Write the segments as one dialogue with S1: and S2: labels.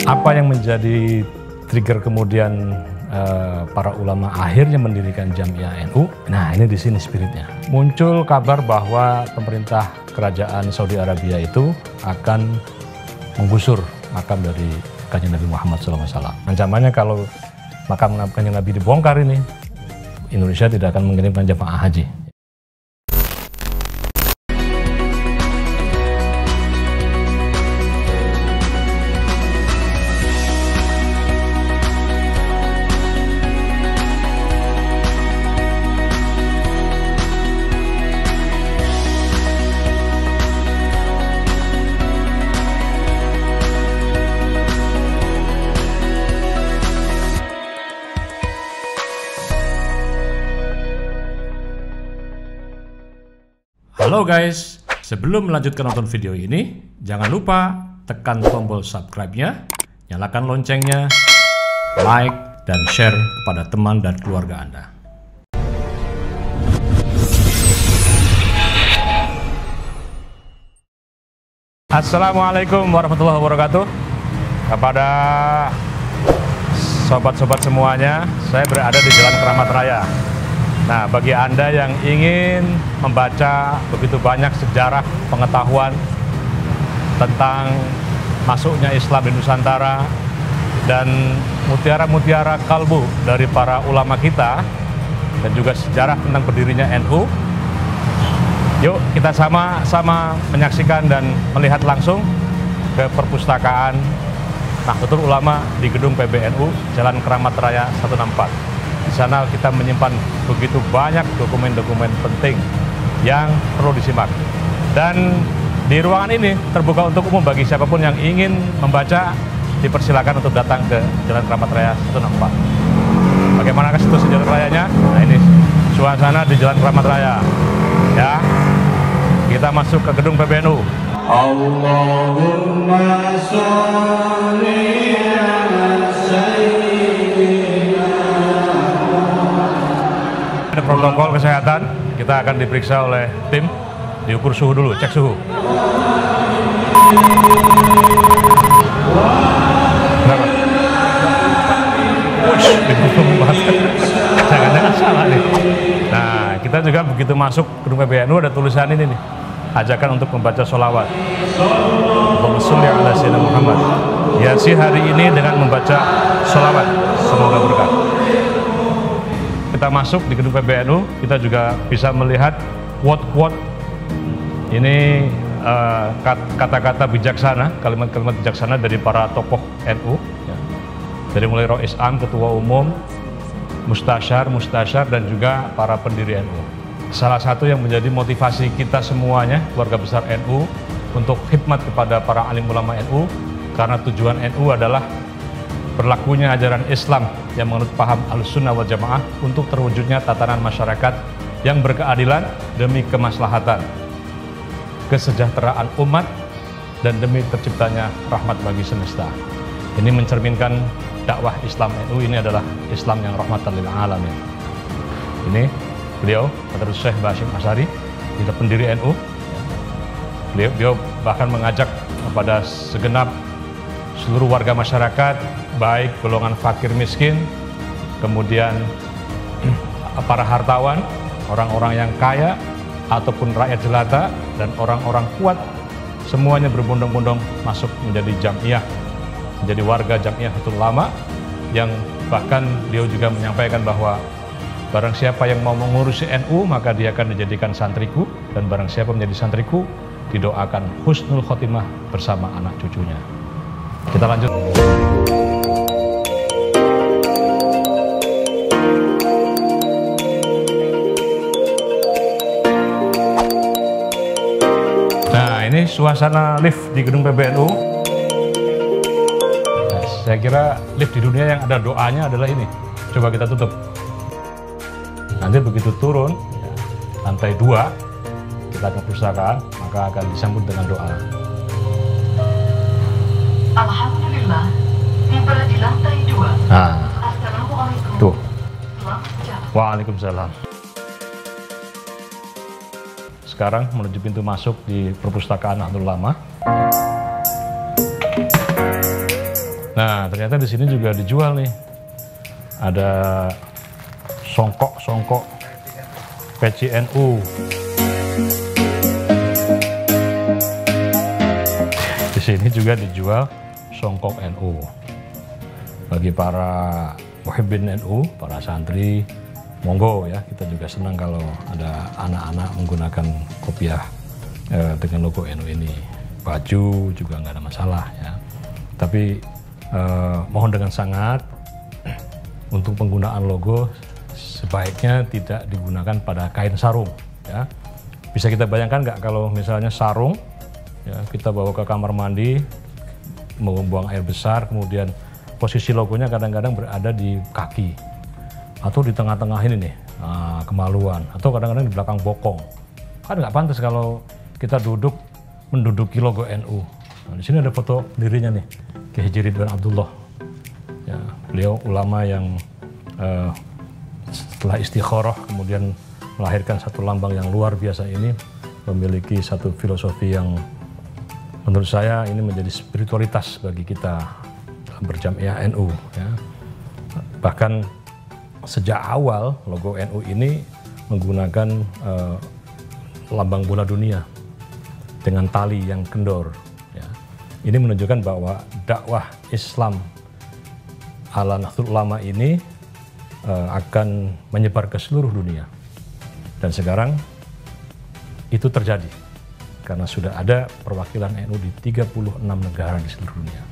S1: Apa yang menjadi trigger kemudian para ulama akhirnya mendirikan Jamiah NU? Nah, ini di sini spiritnya. Muncul kabar bahwa pemerintah kerajaan Saudi Arabia itu akan menggusur makam dari Kanjeng Nabi Muhammad SAW. Ancamannya kalau makam Kanjeng Nabi dibongkar ini, Indonesia tidak akan mengirimkan jemaah haji. Halo guys, sebelum melanjutkan nonton video ini, jangan lupa tekan tombol subscribe-nya, nyalakan loncengnya, like, dan share kepada teman dan keluarga Anda. Assalamualaikum warahmatullahi wabarakatuh. Kepada sobat-sobat semuanya, saya berada di Jalan Keramat Raya. Nah, bagi Anda yang ingin membaca begitu banyak sejarah pengetahuan tentang masuknya Islam di Nusantara dan mutiara-mutiara kalbu dari para ulama kita dan juga sejarah tentang berdirinya NU, yuk kita sama-sama menyaksikan dan melihat langsung ke perpustakaan Nahdlatul Ulama di gedung PBNU Jalan Keramat Raya 164. Di sana kita menyimpan begitu banyak dokumen-dokumen penting yang perlu disimak. Dan di ruangan ini terbuka untuk umum bagi siapapun yang ingin membaca, dipersilakan untuk datang ke Jalan Keramat Raya 164. Bagaimana situasi jalan rayanya? Nah, ini suasana di Jalan Keramat Raya. Ya, kita masuk ke gedung PBNU. Allahumma sholli ala sayyidina. Ada protokol kesehatan, kita akan diperiksa oleh tim, diukur suhu dulu, cek suhu. Berapa? Jangan-jangan salah nih. Nah, kita juga begitu masuk gedung PBNU ada tulisan ini nih, ajakan untuk membaca sholawat. Allahumma sholli ala sayyidina Muhammad. Hiasi hari ini dengan membaca sholawat, semoga berkah. Kita masuk di gedung PBNU, kita juga bisa melihat quote-quote. Ini kata-kata bijaksana, kalimat-kalimat bijaksana dari para tokoh NU. Ya. Dari mulai Rois Am, Ketua Umum, Mustasyar, dan juga para pendiri NU. Salah satu yang menjadi motivasi kita semuanya, keluarga besar NU, untuk khidmat kepada para alim ulama NU, karena tujuan NU adalah berlakunya ajaran Islam yang menurut paham Ahlussunnah wal Jamaah untuk terwujudnya tatanan masyarakat yang berkeadilan demi kemaslahatan, kesejahteraan umat, dan demi terciptanya rahmat bagi semesta. Ini mencerminkan dakwah Islam NU ini adalah Islam yang rahmatan lil alamin. Ini beliau, Hadratus Syekh Bashim Asy'ari, pendiri NU. Beliau bahkan mengajak kepada segenap seluruh warga masyarakat, baik golongan fakir miskin, kemudian para hartawan, orang-orang yang kaya, ataupun rakyat jelata, dan orang-orang kuat, semuanya berbondong-bondong masuk menjadi jamiah, menjadi warga Jamiah Nahdlatul Ulama, yang bahkan beliau juga menyampaikan bahwa barang siapa yang mau mengurusi NU, maka dia akan dijadikan santriku, dan barang siapa menjadi santriku, didoakan husnul khotimah bersama anak cucunya. Kita lanjut. Nah, ini suasana lift di gedung PBNU. Nah, saya kira lift di dunia yang ada doanya adalah ini. Coba kita tutup. Nanti begitu turun, lantai 2, kita ke perpustakaan, maka akan disambut dengan doa.
S2: Alhamdulillah, tiba di lantai 2.
S1: Nah,
S2: Assalamualaikum.
S1: tuh.
S2: Selamat jalan.
S1: Waalaikumsalam. Sekarang menuju pintu masuk di perpustakaan Nahdlatul Ulama. Nah, ternyata di sini juga dijual nih. Ada songkok peci NU. Di sini juga dijual songkok NU. Bagi para muhibbin NU, para santri, monggo ya, kita juga senang kalau ada anak-anak menggunakan kopiah dengan logo NU ini. Baju juga nggak ada masalah ya. Tapi mohon dengan sangat untuk penggunaan logo sebaiknya tidak digunakan pada kain sarung ya. Bisa kita bayangkan nggak kalau misalnya sarung ya, kita bawa ke kamar mandi mau buang air besar, kemudian posisi logonya kadang-kadang berada di kaki atau di tengah-tengah ini nih, kemaluan, atau kadang-kadang di belakang bokong. Kan nggak pantas kalau kita duduk menduduki logo NU. Nah, di sini ada foto dirinya nih, Kiai Haji Ridwan Abdullah. Ya, beliau ulama yang setelah istikharah kemudian melahirkan satu lambang yang luar biasa ini, memiliki satu filosofi yang menurut saya ini menjadi spiritualitas bagi kita dalam berjamaah NU ya. Bahkan sejak awal logo NU ini menggunakan lambang bola dunia dengan tali yang kendor ya. Ini menunjukkan bahwa dakwah Islam ala Nahdlatul Ulama ini akan menyebar ke seluruh dunia. Dan sekarang itu terjadi karena sudah ada perwakilan NU di 36 negara di seluruh dunia.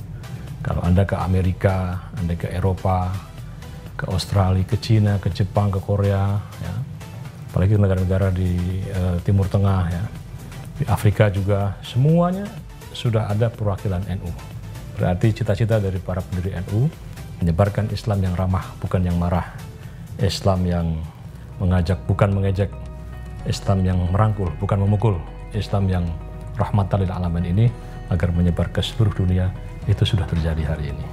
S1: Kalau Anda ke Amerika, Anda ke Eropa, ke Australia, ke Cina, ke Jepang, ke Korea, ya, apalagi negara-negara di Timur Tengah, ya, di Afrika juga, semuanya sudah ada perwakilan NU. Berarti cita-cita dari para pendiri NU menyebarkan Islam yang ramah, bukan yang marah, Islam yang mengajak, bukan mengejek, Islam yang merangkul, bukan memukul, Islam yang rahmatan lil alamin ini agar menyebar ke seluruh dunia. Itu sudah terjadi hari ini.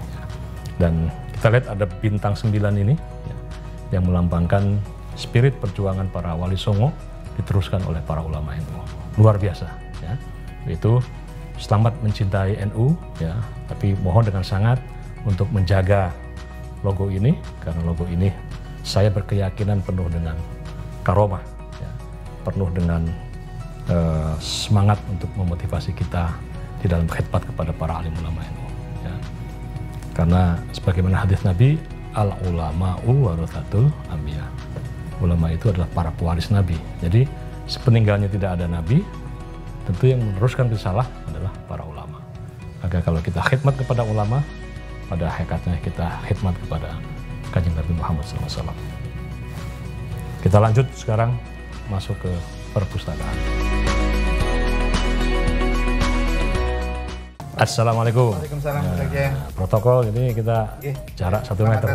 S1: Dan kita lihat ada bintang 9 ini ya, yang melambangkan spirit perjuangan para wali songo diteruskan oleh para ulama NU. Luar biasa ya. Itu selamat mencintai NU ya, tapi mohon dengan sangat untuk menjaga logo ini, karena logo ini saya berkeyakinan penuh dengan karomah ya, penuh dengan semangat untuk memotivasi kita di dalam khidmat kepada para alim ulama NU ya. Karena sebagaimana hadis Nabi, al ulama'u warathatul anbiya, ulama itu adalah para pewaris Nabi. Jadi sepeninggalnya tidak ada Nabi, tentu yang meneruskan risalah adalah para ulama. Maka kalau kita khidmat kepada ulama, pada hakikatnya kita khidmat kepada Kanjeng Nabi Muhammad SAW. Kita lanjut sekarang masuk ke perpustakaan. Assalamualaikum.
S3: Waalaikumsalam.
S1: Nah, protokol ini kita jarak 1 meter.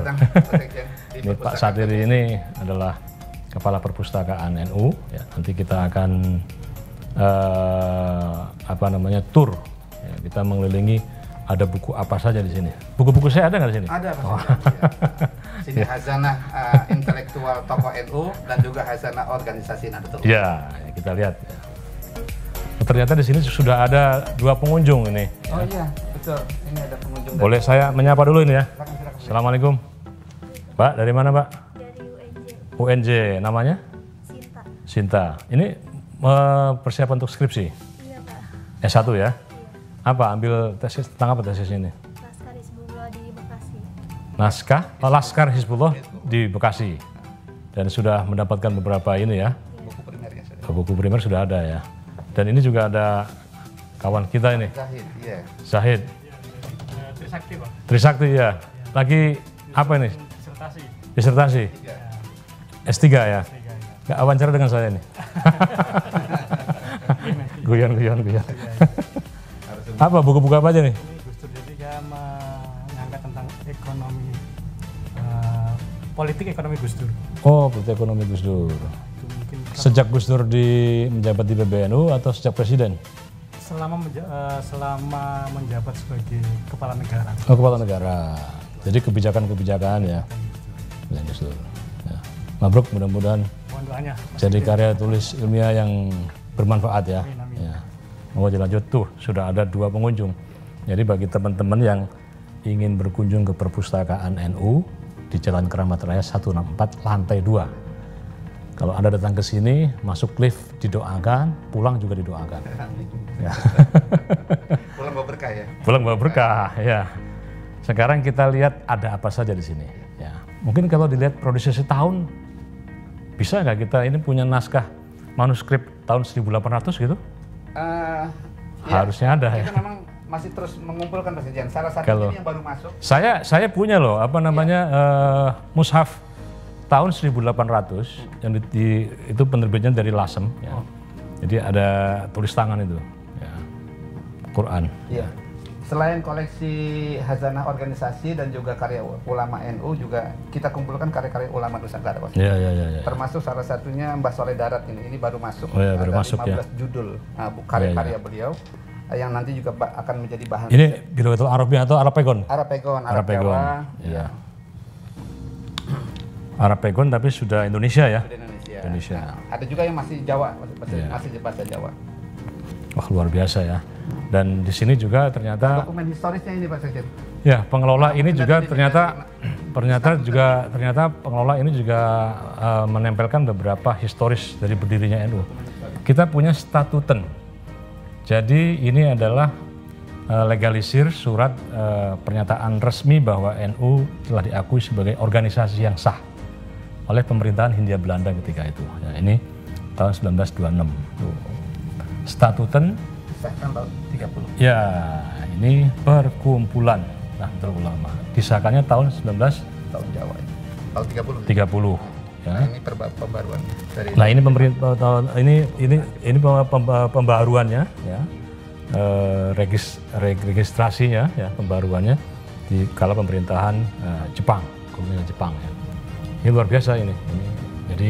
S1: Ini Pak Satiri ini adalah Kepala Perpustakaan NU. Ya, nanti kita akan tur. Ya, kita mengelilingi, ada buku apa saja di sini. Buku-buku saya ada nggak di sini?
S3: Ada Pak. Oh. Sini hazanah intelektual tokoh NU dan juga hazanah organisasi Nahdlatul Ulama.
S1: Ya, kita lihat. Ternyata di sini sudah ada 2 pengunjung ini.
S3: Oh iya, betul. Ini ada pengunjung.
S1: Boleh saya menyapa dulu ini ya?
S3: Silakan.
S1: Assalamualaikum. Mbak, dari mana Mbak?
S4: Dari
S1: UNJ. Namanya?
S4: Sinta.
S1: Sinta. Ini persiapan untuk skripsi?
S4: Iya Pak.
S1: S1 ya?
S4: Iya.
S1: Apa? Ambil tesis tentang apa tesis ini?
S4: Laskar Hizbullah di Bekasi.
S1: Laskar Hizbullah di Bekasi. Dan sudah mendapatkan beberapa ini ya?
S3: Buku primernya sudah.
S1: Buku primer sudah ada ya? Dan ini juga ada kawan kita ini,
S3: Zahid, iya.
S1: Zahid.
S5: Trisakti Pak.
S1: Trisakti ya. Lagi apa ini?
S5: Disertasi.
S1: Disertasi. S3 ya. Nggak wawancara dengan saya nih. Guyon. Apa buku-buku apa aja nih?
S5: Ini Gus Dur, jadi dia mengangkat tentang ekonomi, politik ekonomi Gus Dur.
S1: Oh, politik ekonomi Gus Dur.
S5: Itu mungkin
S1: Sejak Gus Dur menjabat di PBNU atau sejak presiden?
S5: selama menjabat sebagai kepala negara.
S1: Oh, kepala negara. Jadi kebijakan-kebijakan ya. Kebijakan Gus Dur. Ya. Mabruk, mudah-mudahan
S5: Mohon doanya.
S1: jadi karya tulis ilmiah yang bermanfaat ya.
S5: Amin.
S1: Ya. Mau dilanjut tuh sudah ada 2 pengunjung. Jadi bagi teman-teman yang ingin berkunjung ke perpustakaan NU di Jalan Keramat Raya 164 lantai 2. Kalau Anda datang ke sini, masuk lift didoakan, pulang juga didoakan. Ya.
S3: Pulang bawa berkah ya.
S1: Pulang bawa berkah, ya. Sekarang kita lihat ada apa saja di sini. Ya. Mungkin kalau dilihat produksi setahun, bisa nggak kita ini punya naskah manuskrip tahun 1800 gitu? Harusnya ada ya.
S3: Kita memang masih terus mengumpulkan Pak Sekjen. Salah satu
S1: Kalau
S3: ini yang baru masuk.
S1: Saya punya loh, apa namanya, mushaf tahun 1800 yang itu penerbitnya dari Lasem. Ya. Jadi ada tulis tangan itu, ya. Quran.
S3: Iya. Selain koleksi hazanah organisasi dan juga karya ulama NU, juga kita kumpulkan karya-karya ulama Nusantara, Pak.
S1: Iya.
S3: Termasuk salah satunya Mbah Soleh Darat ini baru masuk.
S1: Oh ya, baru
S3: ada
S1: masuk
S3: 15
S1: ya.
S3: judul karya-karya beliau yang nanti juga akan menjadi bahan.
S1: Ini Biroatul Arabi atau Arapegon?
S3: Arapegon, Arab
S1: Arapegon.
S3: Jawa,
S1: Ya. Arapegon tapi sudah Indonesia ya.
S3: di Indonesia.
S1: Indonesia.
S3: Nah, ada juga yang masih Jawa,
S1: Iya.
S3: masih bahasa Jawa.
S1: Wah, luar biasa ya. Dan di sini juga ternyata
S3: Dokumen historisnya ini Pak Sekjen.
S1: ya pengelola ini juga
S3: Dokumen
S1: ternyata pengelola ini juga menempelkan beberapa historis dari berdirinya NU. Kita punya statuten. Jadi ini adalah legalisir surat pernyataan resmi bahwa NU telah diakui sebagai organisasi yang sah oleh pemerintahan Hindia Belanda ketika itu. Ya, ini tahun 1926. Statuten
S3: Disahkan tahun 30.
S1: ya, ini perkumpulan Nahdlatul Ulama. Disahkannya tahun 1930.
S3: Tahun Jawa ini. Tahun 30.
S1: Ya.
S3: Nah, ini pembaruan dari
S1: Nah, ini pemerintah tahun ini pembaruannya ya. Registrasinya ya, pembaruannya di kala pemerintahan Jepang, komunis Jepang ya. Ini luar biasa ini. Jadi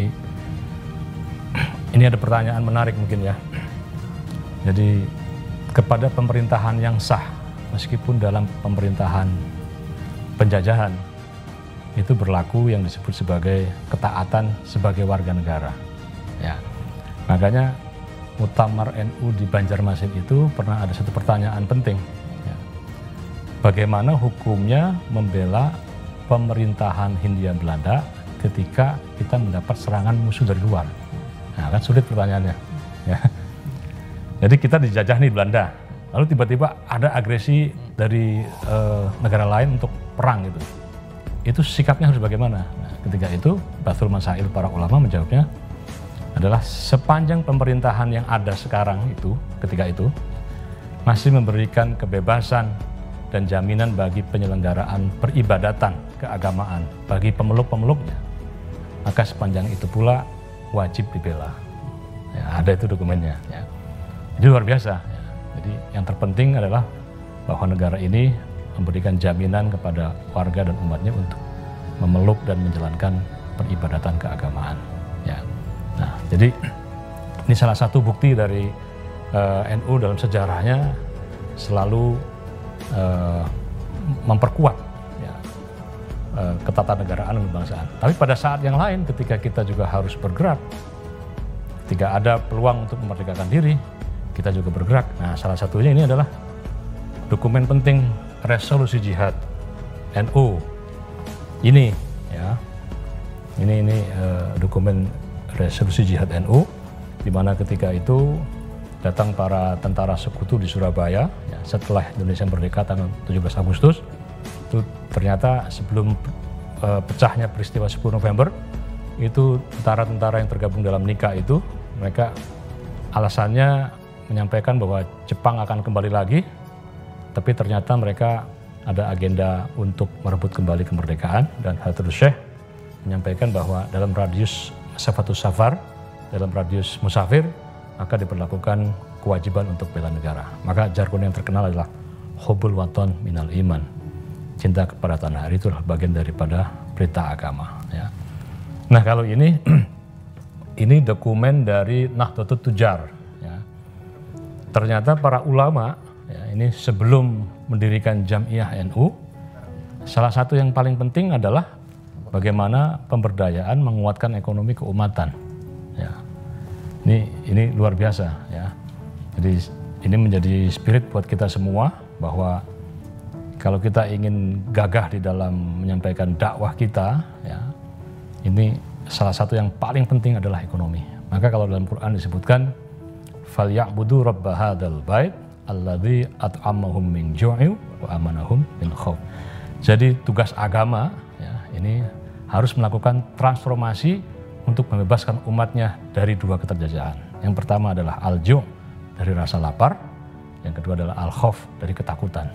S1: ini ada pertanyaan menarik mungkin ya. Jadi kepada pemerintahan yang sah, meskipun dalam pemerintahan penjajahan, itu berlaku yang disebut sebagai ketaatan sebagai warga negara. Ya, makanya Muktamar NU di Banjarmasin itu pernah ada satu pertanyaan penting. Ya. Bagaimana hukumnya membela pemerintahan Hindia Belanda ketika kita mendapat serangan musuh dari luar? Nah, kan sulit pertanyaannya. Ya. Jadi kita dijajah nih Belanda, lalu tiba-tiba ada agresi dari negara lain untuk perang gitu. Itu sikapnya harus bagaimana? Nah, ketika itu Bathul Masail para ulama menjawabnya adalah sepanjang pemerintahan yang ada sekarang itu ketika itu masih memberikan kebebasan dan jaminan bagi penyelenggaraan peribadatan keagamaan bagi pemeluk-pemeluknya, maka sepanjang itu pula wajib dibela. Ya, ada itu dokumennya. Ya. Jadi luar biasa. Ya. Jadi yang terpenting adalah bahwa negara ini memberikan jaminan kepada warga dan umatnya untuk memeluk dan menjalankan peribadatan keagamaan. Ya. Nah, jadi ini salah satu bukti dari NU dalam sejarahnya selalu memperkuat ya, ketatanegaraan dan kebangsaan. Tapi pada saat yang lain ketika kita juga harus bergerak, ketika ada peluang untuk memerdekakan diri, kita juga bergerak. Nah, salah satunya ini adalah dokumen penting resolusi jihad NU ini ya. Ini dokumen resolusi jihad NU di mana ketika itu datang para tentara sekutu di Surabaya ya, setelah Indonesia merdeka tanggal 17 Agustus. Itu ternyata sebelum pecahnya peristiwa 10 November itu tentara-tentara yang tergabung dalam NIKA itu mereka alasannya menyampaikan bahwa Jepang akan kembali lagi, tapi ternyata mereka ada agenda untuk merebut kembali kemerdekaan, dan Hadratus Syekh menyampaikan bahwa dalam radius Masafatus Safar, dalam radius musafir, maka diberlakukan kewajiban untuk bela negara. Maka jargon yang terkenal adalah Hubbul Waton Minal Iman. Cinta kepada tanah air itulah bagian daripada berita agama. Ya. Nah, kalau ini ini dokumen dari Nahdlatul Tujar. Ya. Ternyata para ulama ya, ini sebelum mendirikan Jamiah NU, salah satu yang paling penting adalah bagaimana pemberdayaan menguatkan ekonomi keumatan. Ya. Ini luar biasa ya. Jadi ini menjadi spirit buat kita semua bahwa kalau kita ingin gagah di dalam menyampaikan dakwah kita, ya, ini salah satu yang paling penting adalah ekonomi. Maka kalau dalam Quran disebutkan, "Falyabudu rabb hadzal bait alladzi at'amahum min ju'in wa amanahum min khauf." Jadi tugas agama, ya, ini harus melakukan transformasi untuk membebaskan umatnya dari dua keterjajahan. Yang pertama adalah al-ju' dari rasa lapar, yang kedua adalah al-khauf dari ketakutan.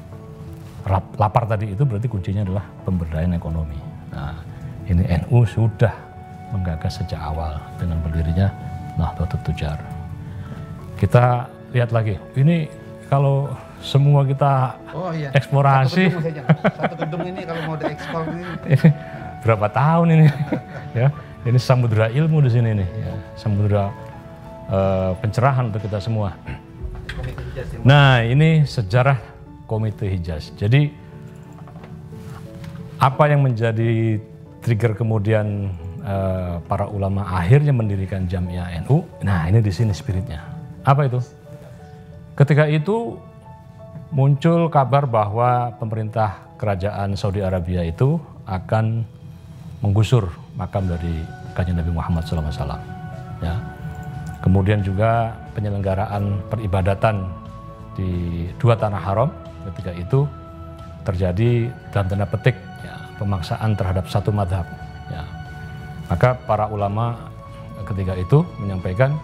S1: Lapar tadi itu berarti kuncinya adalah pemberdayaan ekonomi. Nah, ini NU sudah menggagas sejak awal dengan berdirinya Nahdlatul Tujar. Kita lihat lagi, ini kalau semua kita eksplorasi,
S3: satu gedung ini kalau mau diekspor ini
S1: berapa tahun ini? Ya, ini samudera ilmu di sini nih, ya, samudera pencerahan untuk kita semua. Nah, ini sejarah Komite Hijaz. Jadi apa yang menjadi trigger kemudian para ulama akhirnya mendirikan Jamiah NU? Nah, ini di sini spiritnya. Apa itu? Ketika itu muncul kabar bahwa pemerintah kerajaan Saudi Arabia itu akan menggusur makam dari Kanjeng Nabi Muhammad SAW. Ya. Kemudian juga penyelenggaraan peribadatan di dua tanah haram ketika itu terjadi dalam tanda petik, ya, pemaksaan terhadap satu madhab. Ya. Maka para ulama ketika itu menyampaikan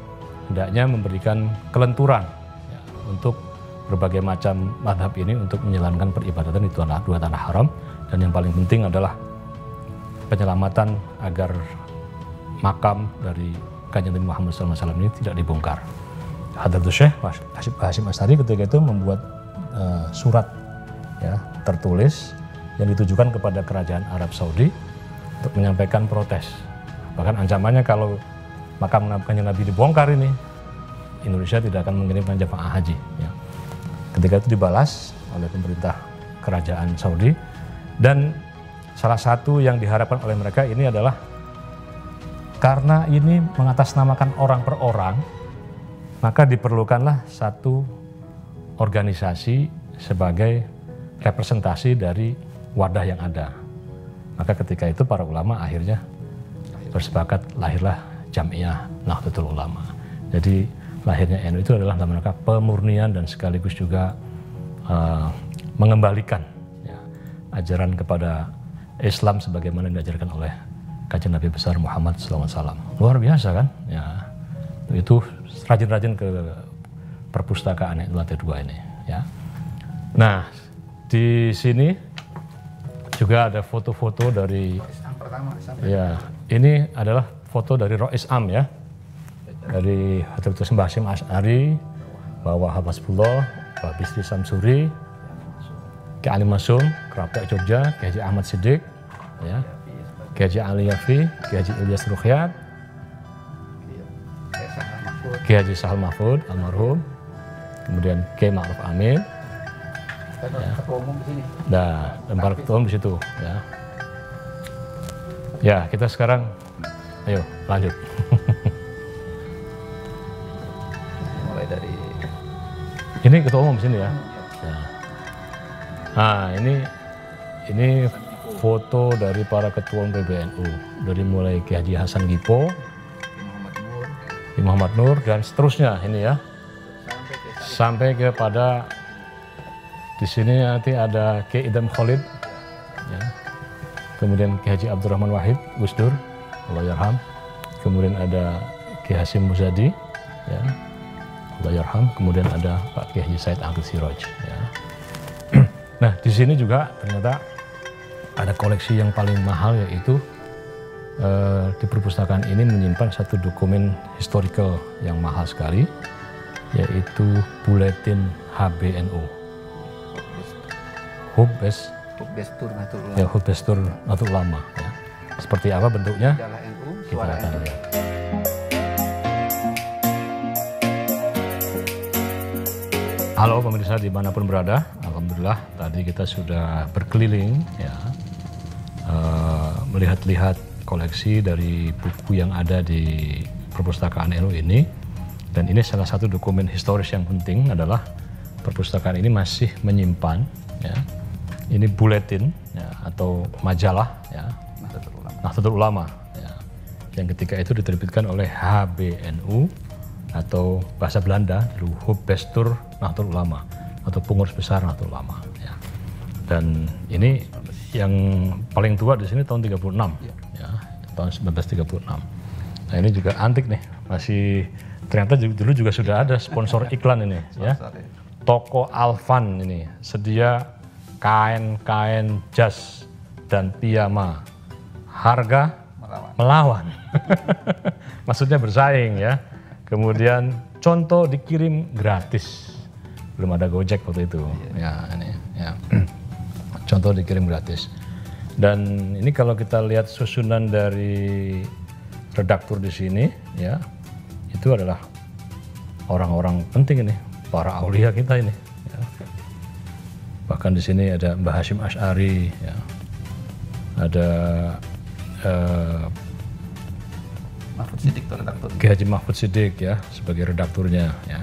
S1: hendaknya memberikan kelenturan, ya, untuk berbagai macam madhab ini untuk menjalankan peribadatan di dua tanah haram, dan yang paling penting adalah penyelamatan agar makam dari Kanjeng Nabi Muhammad SAW ini tidak dibongkar. Hadratus Syekh Hasyim Asy'ari ketika itu membuat surat, ya, tertulis yang ditujukan kepada kerajaan Arab Saudi untuk menyampaikan protes. Bahkan ancamannya kalau makam Kanjeng Nabi dibongkar ini, Indonesia tidak akan mengirimkan jamaah haji. Ya. Ketika itu dibalas oleh pemerintah kerajaan Saudi, dan salah satu yang diharapkan oleh mereka ini adalah karena ini mengatasnamakan orang per orang, maka diperlukanlah satu organisasi sebagai representasi dari wadah yang ada. Maka ketika itu para ulama akhirnya bersepakat, lahirlah Jamiah Nahdlatul Ulama. Jadi lahirnya NU itu adalah dalam rangka pemurnian dan sekaligus juga mengembalikan, ya, ajaran kepada Islam sebagaimana diajarkan oleh Kanjeng Nabi besar Muhammad SAW. Luar biasa kan? Ya, itu rajin-rajin ke perpustakaan NU lantai 2 ini. Ya. Nah, di sini juga ada foto-foto dari, ya, ini adalah foto dari Rois Am, ya, dari Hadratus Mbah Hasyim Asy'ari, Mbah Wahab Hasbullah, Mbah Bisri Samsuri, Ki Ali Masum, Kerabat Jogja, Ki Haji Ahmad Siddiq, ya, Ki Haji Ali Yafi, Ki Haji Ilyas Ruqyat, Ki Haji Sahal Mahfud almarhum, kemudian Ki Ma'ruf Amin, ya.
S3: Ketua umum di sini.
S1: Nah, dan para ketua umum di situ, ya. Ya, kita sekarang, ayo lanjut.
S3: Mulai dari
S1: Ini ketua umum di sini, ya. Ya. Nah, ini foto dari para ketua umum PBNU, dari mulai Ki Haji Hasan Gipo, Ki Muhammad Nur, dan seterusnya ini, ya. Sampai kepada di sini nanti ada Ki Idam Khalid, ya. Kemudian Ki Haji Abdurrahman Wahid Gus Dur, Allahyarham. Kemudian ada Ki Hasyim Muzadi, ya, Allahyarham. Kemudian ada Pak Ki Haji Said Agil Siraj, ya. Nah, di sini juga ternyata ada koleksi yang paling mahal, yaitu di perpustakaan ini menyimpan satu dokumen historical yang mahal sekali, yaitu Buletin HBNU.
S3: Hubdestur Nahdlatul Ulama.
S1: Ya, Hubdestur Nahdlatul Ulama, ya. Seperti apa bentuknya?
S3: Majalah NU,
S1: Kita
S3: Suara
S1: akan
S3: NU.
S1: lihat. Halo pemirsa dimanapun berada, alhamdulillah tadi kita sudah berkeliling, ya, melihat-lihat koleksi dari buku yang ada di perpustakaan NU ini. Dan ini salah satu dokumen historis yang penting adalah perpustakaan ini masih menyimpan, ya, Ini buletin ya, atau majalah ya, Nahdlatul Ulama ya, yang ketika itu diterbitkan oleh HBNU atau bahasa Belanda dulu Hubestur Nahdlatul Ulama atau Pengurus Besar Nahdlatul Ulama ya. Dan ini yang paling tua di sini tahun 36 ya, tahun 1936. Nah ini juga antik nih, masih ternyata dulu juga sudah ada sponsor iklan ini ya. Toko Alvan ini sedia kain-kain jas dan piyama, harga melawan. Maksudnya bersaing ya. Kemudian contoh dikirim gratis, belum ada Gojek waktu itu ya ini ya. Contoh dikirim gratis. Dan ini kalau kita lihat susunan dari redaktur di sini ya, itu adalah orang-orang penting ini, para aulia kita ini ya. Bahkan di sini ada Mbah Hashim Asy'ari ya. Ada
S3: Mahfud Siddiq tuh redaktur.
S1: Ki Haji Mahfud Siddiq ya sebagai redakturnya ya.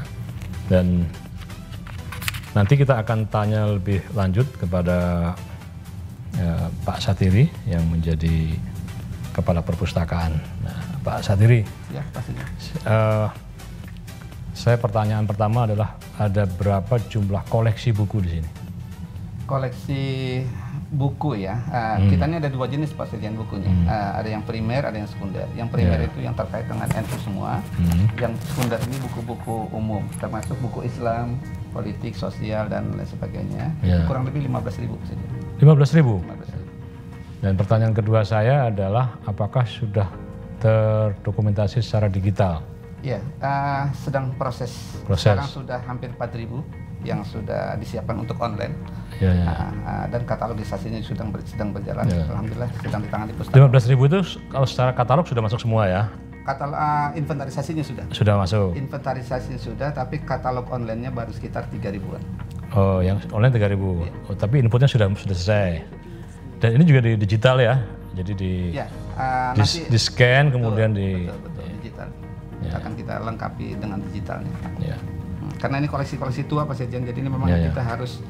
S1: Dan nanti kita akan tanya lebih lanjut kepada Pak Satiri yang menjadi Kepala Perpustakaan. Nah, Pak Satiri,
S3: Ya, pastinya.
S1: saya pertanyaan pertama adalah ada berapa jumlah koleksi buku di sini?
S3: Koleksi buku ya, kita ini ada dua jenis Pak Sekjen bukunya. Ada yang primer, ada yang sekunder. Yang primer itu yang terkait dengan NU semua. Yang sekunder ini buku-buku umum, termasuk buku Islam, politik, sosial dan lain sebagainya. Itu kurang lebih 15.000 saja.
S1: 15.000.
S3: 15.000.
S1: Dan pertanyaan kedua saya adalah apakah sudah terdokumentasi secara digital?
S3: Ya, sedang proses. Sekarang sudah hampir 4.000 yang sudah disiapkan untuk online.
S1: Ya, ya.
S3: Dan katalogisasinya sedang berjalan.
S1: Ya.
S3: Alhamdulillah sedang ditangani pustaka.
S1: 15.000 itu kalau secara katalog sudah masuk semua ya?
S3: Inventarisasinya sudah.
S1: Sudah masuk.
S3: Inventarisasinya sudah, tapi katalog online-nya baru sekitar 3.000-an.
S1: Oh, yang online 3.000.
S3: Ya.
S1: Oh, tapi inputnya sudah selesai. Dan ini juga di digital ya. Jadi di scan kemudian
S3: betul, digital.
S1: Ya.
S3: Akan kita lengkapi dengan digitalnya.
S1: Ya.
S3: Karena ini koleksi-koleksi tua Pak Sekjen, jadi ini memang kita harus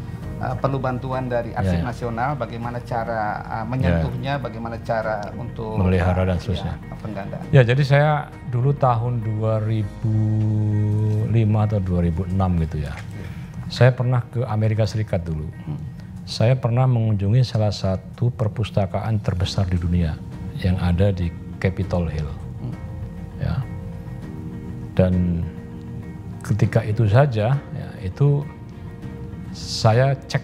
S3: perlu bantuan dari Arsip Nasional, bagaimana cara menyentuhnya, bagaimana cara untuk
S1: memelihara dan seterusnya.
S3: Penggandaan.
S1: Ya, jadi saya dulu tahun 2005 atau 2006 gitu ya. Saya pernah ke Amerika Serikat dulu. Saya pernah mengunjungi salah satu perpustakaan terbesar di dunia yang ada di Capitol Hill. Ya. Dan ketika itu saja, ya, itu saya cek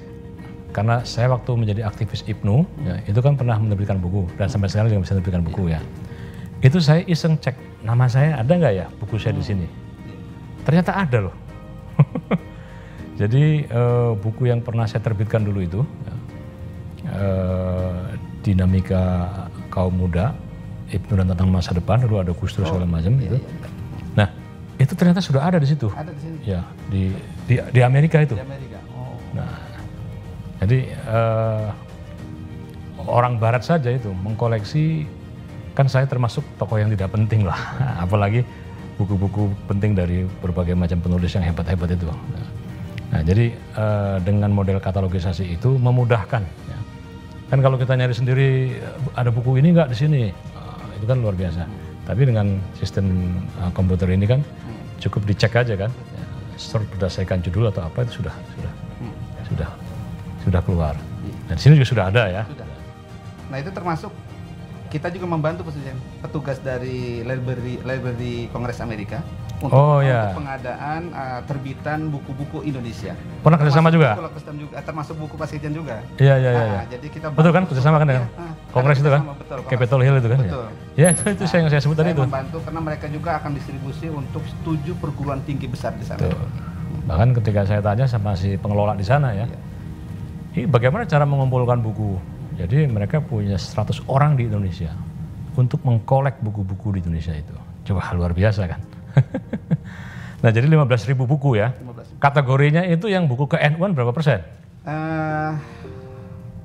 S1: karena saya waktu menjadi aktivis IPNU, ya, itu kan pernah menerbitkan buku dan sampai sekarang juga bisa menerbitkan buku ya. Itu saya iseng cek nama saya ada nggak ya buku saya di sini. Ternyata ada loh. Jadi buku yang pernah saya terbitkan dulu itu ya, dinamika kaum muda, IPNU dan tentang masa depan, dulu ada Gus Dur segala macam gitu. Nah, itu ternyata sudah ada di situ.
S3: Ada di sini.
S1: Ya, di Amerika itu.
S3: Di Amerika. Oh.
S1: Nah, jadi orang Barat saja itu mengkoleksi, kan saya termasuk tokoh yang tidak penting lah, apalagi buku-buku penting dari berbagai macam penulis yang hebat-hebat itu. Nah, jadi dengan model katalogisasi itu memudahkan. Ya. Kan kalau kita nyari sendiri ada buku ini nggak di sini, itu kan luar biasa. Tapi dengan sistem komputer ini kan cukup dicek aja kan, ya, sort berdasarkan judul atau apa itu sudah keluar. Dan di sini juga sudah ada ya.
S3: Sudah. Nah itu termasuk kita juga membantu petugas dari Library Kongres Amerika untuk pengadaan terbitan buku-buku Indonesia.
S1: Pernah kerjasama juga?
S3: Termasuk buku Pak Sekjen juga.
S1: Iya.
S3: Jadi kita
S1: betul kan kerjasama kan dengan Kongres itu kan?
S3: Betul,
S1: Capitol Hill itu kan?
S3: Betul.
S1: Ya itu yang saya sebut tadi itu.
S3: Membantu karena mereka juga akan distribusi untuk 7 perguruan tinggi besar di sana.
S1: Betul. Bahkan ketika saya tanya sama si pengelola di sana ya, ini bagaimana cara mengumpulkan buku? Jadi mereka punya 100 orang di Indonesia untuk mengkolek buku-buku di Indonesia itu. Coba luar biasa kan? Nah jadi 15.000 buku ya.
S3: 15.000.
S1: Kategorinya itu yang buku ke-NU-an berapa persen?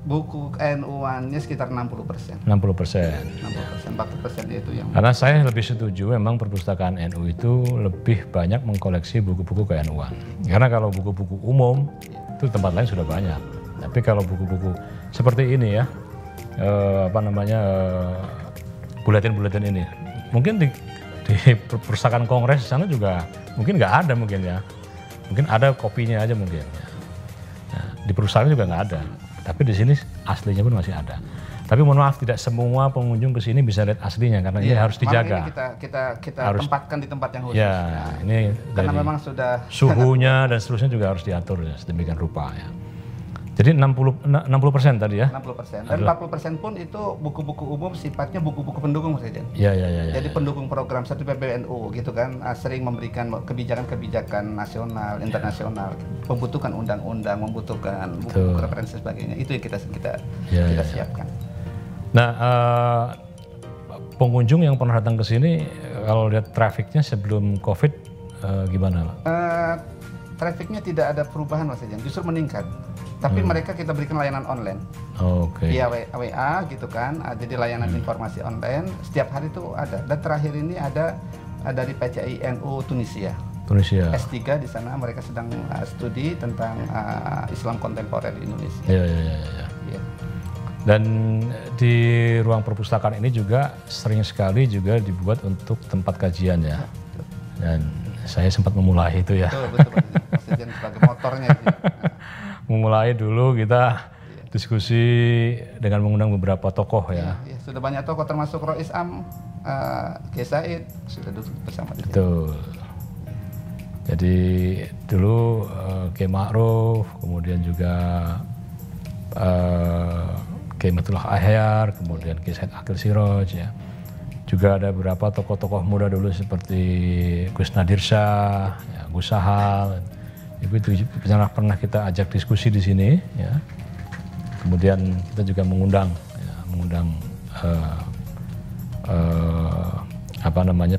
S3: Buku NU-annya sekitar 60%.
S1: 60%.
S3: 40% itu yang.
S1: Karena saya lebih setuju memang perpustakaan NU itu lebih banyak mengkoleksi buku-buku ke NU-an. Karena kalau buku-buku umum itu tempat lain sudah banyak. Tapi kalau buku-buku seperti ini ya, buletin-buletin ini, mungkin di perpustakaan Kongres sana juga mungkin nggak ada mungkin ya, mungkin ada kopinya aja mungkin. Ya. Nah, di perusahaan juga nggak ada, tapi di sini aslinya pun masih ada. Tapi mohon maaf, tidak semua pengunjung ke sini bisa lihat aslinya karena ini harus dijaga.
S3: Ini kita harus tempatkan di tempat yang khusus.
S1: Ya, ini
S3: karena memang sudah
S1: suhunya dan seterusnya juga harus diatur ya, sedemikian rupa ya. Jadi 60% tadi ya?
S3: 60%. Dan 40% pun itu buku-buku umum, sifatnya buku-buku pendukung saja.
S1: Iya.
S3: Jadi pendukung program satu PBNU gitu kan, sering memberikan kebijakan-kebijakan nasional, internasional, membutuhkan undang-undang, membutuhkan buku referensi sebagainya. Itu yang kita siapkan. Nah,
S1: pengunjung yang pernah datang ke sini, kalau lihat trafiknya sebelum COVID gimana?
S3: Trafiknya tidak ada perubahan Mas Ejan, justru meningkat. Tapi mereka kita berikan layanan online. Via WA gitu kan. Jadi layanan informasi online setiap hari itu ada. Dan terakhir ini ada dari PCI NU Tunisia. S3 di sana mereka sedang studi tentang Islam kontemporer di Indonesia.
S1: Iya. Dan di ruang perpustakaan ini juga sering sekali juga dibuat untuk tempat kajian ya. Dan saya sempat memulai itu ya.
S3: Betul. Mas Ejan sebagai motornya.
S1: Memulai dulu kita diskusi dengan mengundang beberapa tokoh ya.
S3: Iya, sudah banyak tokoh termasuk Rois Am, Kiai Said sudah duduk bersama di sini.
S1: Betul. Jadi dulu Kiai Ma'ruf, kemudian juga Kiai Matullah Ahyar, kemudian Kiai Said Akil Siroj ya. Juga ada beberapa tokoh-tokoh muda dulu seperti Gus Nadir Shah, ya, Gus Sahal. Itu pernah kita ajak diskusi di sini, ya. Kemudian kita juga mengundang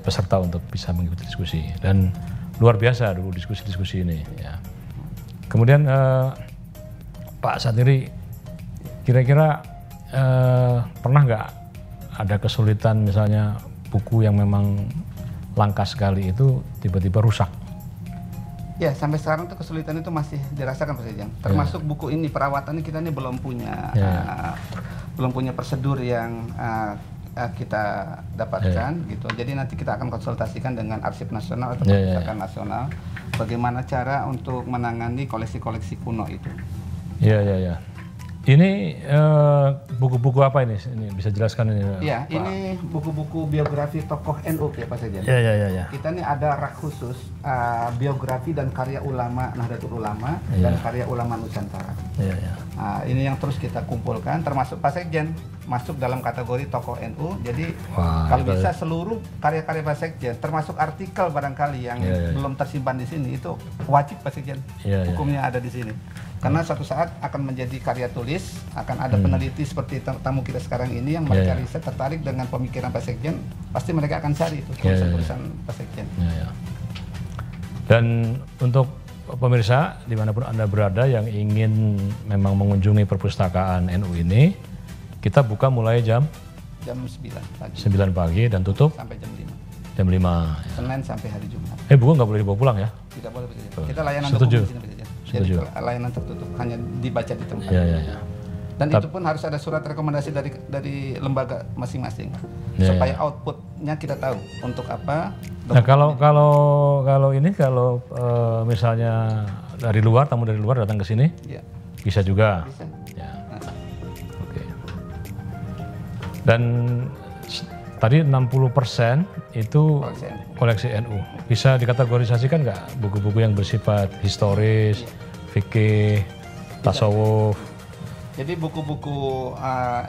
S1: peserta untuk bisa mengikuti diskusi, dan luar biasa dulu diskusi-diskusi ini. Ya. Kemudian Pak Satiri, kira-kira pernah nggak ada kesulitan misalnya buku yang memang langka sekali itu tiba-tiba rusak?
S3: Ya, sampai sekarang tuh kesulitan itu masih dirasakan Pak Sejang. Termasuk buku ini, perawatannya kita ini belum punya prosedur yang kita dapatkan gitu. Jadi nanti kita akan konsultasikan dengan Arsip Nasional atau Perpustakaan Nasional bagaimana cara untuk menangani koleksi-koleksi kuno itu.
S1: Iya. Ini buku-buku apa ini? Ini bisa jelaskan ini?
S3: Iya, ini buku-buku biografi tokoh NU ya Pak Sejang.
S1: Iya.
S3: Kita ini ada rak khusus biografi dan karya ulama Nahdlatul Ulama dan karya ulama Nusantara.
S1: Iya.
S3: Ini yang terus kita kumpulkan, termasuk Pak Sekjen masuk dalam kategori tokoh NU. Jadi kalau bisa seluruh karya-karya Pak Sekjen, termasuk artikel barangkali yang belum tersimpan di sini, itu wajib Pak Sekjen. Hukumnya ada di sini. Karena suatu saat akan menjadi karya tulis, akan ada peneliti seperti tamu kita sekarang ini yang mereka riset tertarik dengan pemikiran Pak Sekjen, pasti mereka akan cari itu tulisan-tulisan Pak Sekjen.
S1: Dan untuk pemirsa dimanapun Anda berada yang ingin memang mengunjungi perpustakaan NU ini, kita buka mulai jam
S3: 9 pagi.
S1: 9 pagi dan tutup
S3: sampai jam 5.
S1: Jam 5.
S3: Senin sampai hari Jumat.
S1: Buku nggak boleh dibawa pulang ya?
S3: Tidak boleh. Kita layanan
S1: Setuju.
S3: di sini. Jadi layanan tertutup, hanya dibaca di tempat.
S1: Iya.
S3: Dan itu pun harus ada surat rekomendasi dari lembaga masing-masing supaya outputnya kita tahu untuk apa.
S1: Nah kalau misalnya tamu dari luar datang ke sini, bisa juga.
S3: Bisa.
S1: Ya. Oke. Dan tadi 60% itu koleksi NU. Bisa dikategorisasikan nggak buku-buku yang bersifat historis, fikih, tasawuf?
S3: Jadi buku-buku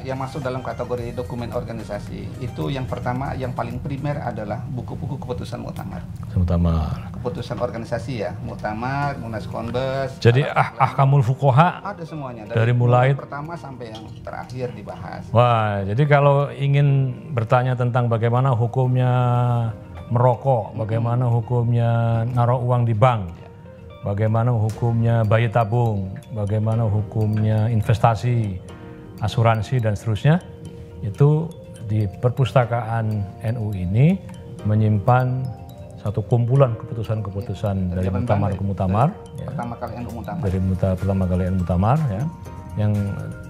S3: yang masuk dalam kategori dokumen organisasi itu yang pertama, yang paling primer adalah buku-buku keputusan muktamar. Keputusan organisasi ya, muktamar, Munas Konbes.
S1: Jadi ahkamul fuqaha
S3: ada semuanya
S1: dari mulai
S3: pertama sampai yang terakhir dibahas.
S1: Wah, jadi kalau ingin bertanya tentang bagaimana hukumnya merokok, bagaimana hukumnya naruh uang di bank, bagaimana hukumnya bayi tabung, bagaimana hukumnya investasi, asuransi dan seterusnya, itu di perpustakaan NU ini menyimpan satu kumpulan keputusan-keputusan dari muktamar ke muktamar.
S3: Pertama kali NU muktamar.
S1: Dari pertama kali NU muktamar ya. yang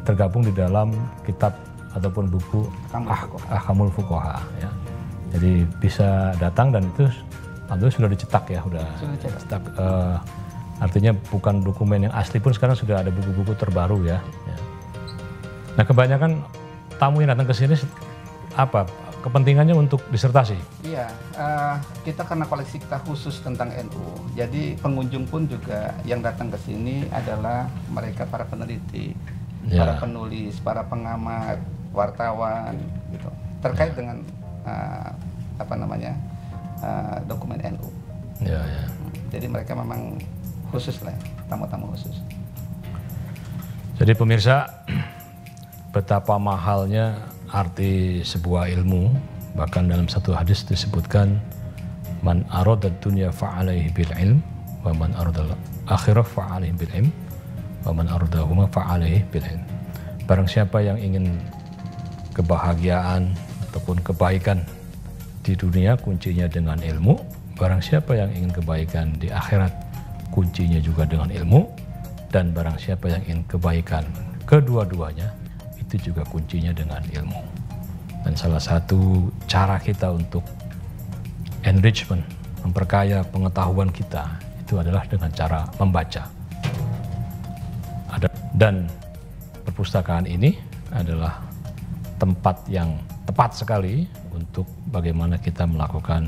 S1: tergabung di dalam kitab ataupun buku Ahkamul Fuqaha ya. Jadi bisa datang dan itu sudah dicetak ya, sudah dicetak. Artinya bukan dokumen yang asli pun sekarang sudah ada buku-buku terbaru ya. Nah kebanyakan tamu yang datang ke sini apa kepentingannya untuk disertasi? Iya,
S3: kita karena koleksi kita khusus tentang NU, jadi pengunjung pun juga yang datang ke sini adalah mereka para peneliti, para penulis, para pengamat, wartawan, gitu, terkait dengan dokumen NU. Jadi mereka memang khusus lah, tamu-tamu khusus.
S1: Jadi pemirsa, betapa mahalnya arti sebuah ilmu. Bahkan dalam satu hadis disebutkan, man arada dunya fa'alaihi bil ilm, wa man arada akhirah fa'alaihi bil ilm, wa man aradahuma fa'alaihi bil ilm. Barang siapa yang ingin kebahagiaan ataupun kebaikan di dunia, kuncinya dengan ilmu. Barang siapa yang ingin kebaikan di akhirat, kuncinya juga dengan ilmu. Dan barang siapa yang ingin kebaikan kedua-duanya, itu juga kuncinya dengan ilmu. Dan salah satu cara kita untuk enrichment, memperkaya pengetahuan kita, itu adalah dengan cara membaca. Dan perpustakaan ini adalah tempat yang tepat sekali untuk bagaimana kita melakukan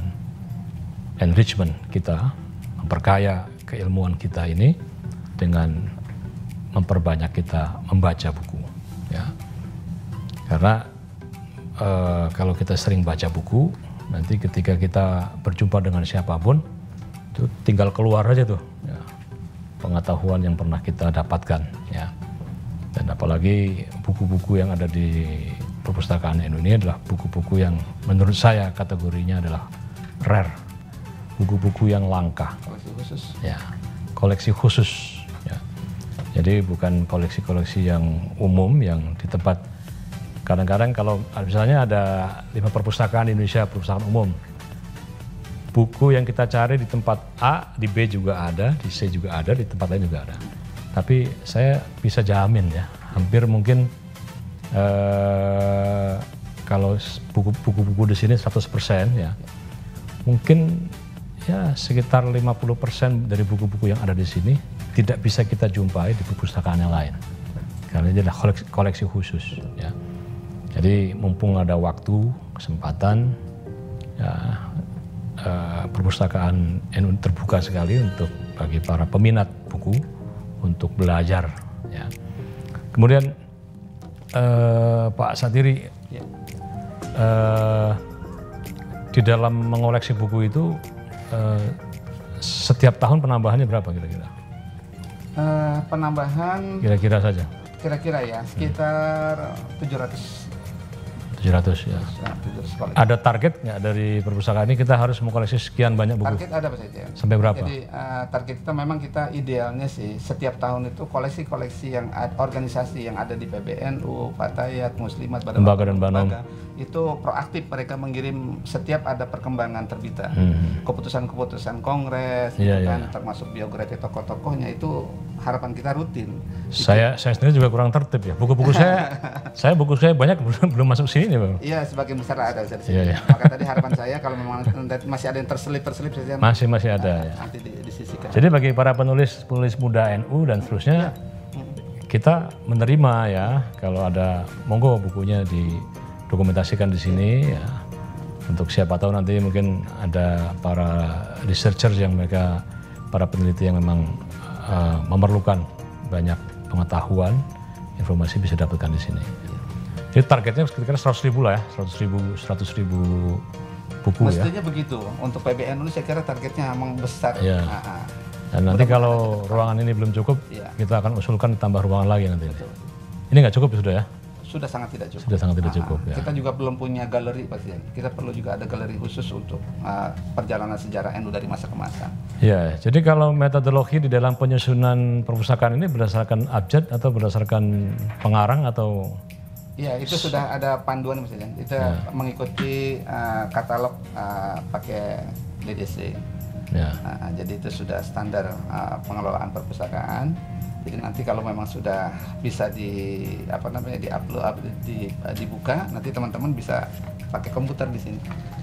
S1: enrichment kita, memperkaya keilmuan kita ini dengan memperbanyak kita membaca buku. Ya. Karena kalau kita sering baca buku, nanti ketika kita berjumpa dengan siapapun, itu tinggal keluar aja tuh ya, pengetahuan yang pernah kita dapatkan. Ya. Dan apalagi buku-buku yang ada di perpustakaan NU ini adalah buku-buku yang menurut saya kategorinya adalah rare, buku-buku yang langka.
S3: Koleksi khusus.
S1: Ya, koleksi khusus. Ya. Jadi bukan koleksi-koleksi yang umum yang di tempat. Kadang-kadang kalau misalnya ada 5 perpustakaan di Indonesia, perpustakaan umum, buku yang kita cari di tempat A, di B juga ada, di C juga ada, di tempat lain juga ada. Tapi saya bisa jamin ya, hampir mungkin kalau buku-buku di sini 100% ya, mungkin ya sekitar 50% dari buku-buku yang ada di sini tidak bisa kita jumpai di perpustakaan yang lain. Karena ini adalah koleksi khusus ya. Jadi mumpung ada waktu, kesempatan, ya, perpustakaan NU terbuka sekali untuk bagi para peminat buku untuk belajar. Ya. Kemudian Pak Satiri, ya. Di dalam mengoleksi buku itu setiap tahun penambahannya berapa kira-kira?
S3: Penambahan
S1: kira-kira saja.
S3: Kira-kira ya sekitar 700
S1: ya. Ada target nggak dari perpustakaan ini kita harus mengkoleksi sekian banyak buku?
S3: Target ada Pak Sekjen.
S1: Sampai berapa?
S3: Jadi target kita memang kita idealnya sih setiap tahun itu koleksi-koleksi yang organisasi yang ada di PBNU, Fatayat, Muslimat,
S1: Lembaga dan Banom
S3: itu proaktif mereka mengirim setiap ada perkembangan terbitan, keputusan-keputusan kongres, termasuk biografi tokoh-tokohnya itu harapan kita rutin.
S1: Saya sendiri juga kurang tertib ya. Buku-buku buku saya banyak belum masuk sini nih Bang.
S3: Iya, sebagian besar ada di sini. Maka tadi harapan saya kalau memang masih ada yang terselip saja.
S1: Masih ada ya.
S3: Nanti disisikan.
S1: Jadi bagi para penulis muda NU dan seterusnya, kita menerima ya kalau ada monggo bukunya didokumentasikan di sini ya. Untuk siapa tahu nanti mungkin ada para researcher yang mereka para peneliti yang memang memerlukan banyak pengetahuan, informasi bisa dapatkan di sini. Jadi targetnya kira-kira 100.000 lah ya, 100.000 buku.
S3: Mestinya begitu. Untuk PBNU saya kira targetnya memang besar.
S1: Ya. Dan nanti kalau ruangan ini belum cukup, kita akan usulkan tambah ruangan lagi nanti. Ini nggak cukup sudah ya?
S3: Sudah sangat tidak cukup.
S1: Sudah sangat tidak cukup. Ya.
S3: Kita juga belum punya galeri pasti. Kita perlu juga ada galeri khusus untuk perjalanan sejarah NU dari masa ke masa.
S1: Ya, jadi kalau metodologi di dalam penyusunan perpustakaan ini berdasarkan abjad atau berdasarkan pengarang atau?
S3: Iya, itu sudah ada panduan Mas Jan. Kita mengikuti katalog pakai DDC. Ya. Jadi itu sudah standar pengelolaan perpustakaan. Jadi nanti kalau memang sudah bisa dibuka, nanti teman-teman bisa pakai komputer di sini,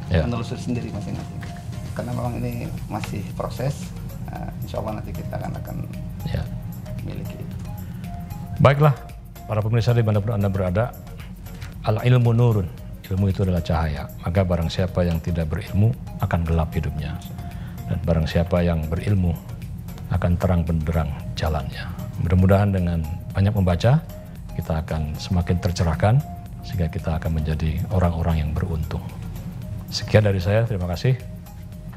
S3: menelusuri sendiri masing-masing. Karena memang ini masih proses, insya Allah nanti kita akan miliki itu.
S1: Baiklah, para pemirsa di mana Anda berada, al-ilmu nurun, ilmu itu adalah cahaya. Maka barang siapa yang tidak berilmu akan gelap hidupnya. Dan barang siapa yang berilmu akan terang benderang jalannya. Mudah-mudahan dengan banyak membaca, kita akan semakin tercerahkan, sehingga kita akan menjadi orang-orang yang beruntung. Sekian dari saya, terima kasih.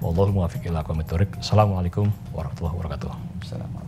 S1: Wallahul muwaffiq ila aqwamit thoriq. Assalamualaikum warahmatullahi wabarakatuh.
S3: Assalamualaikum.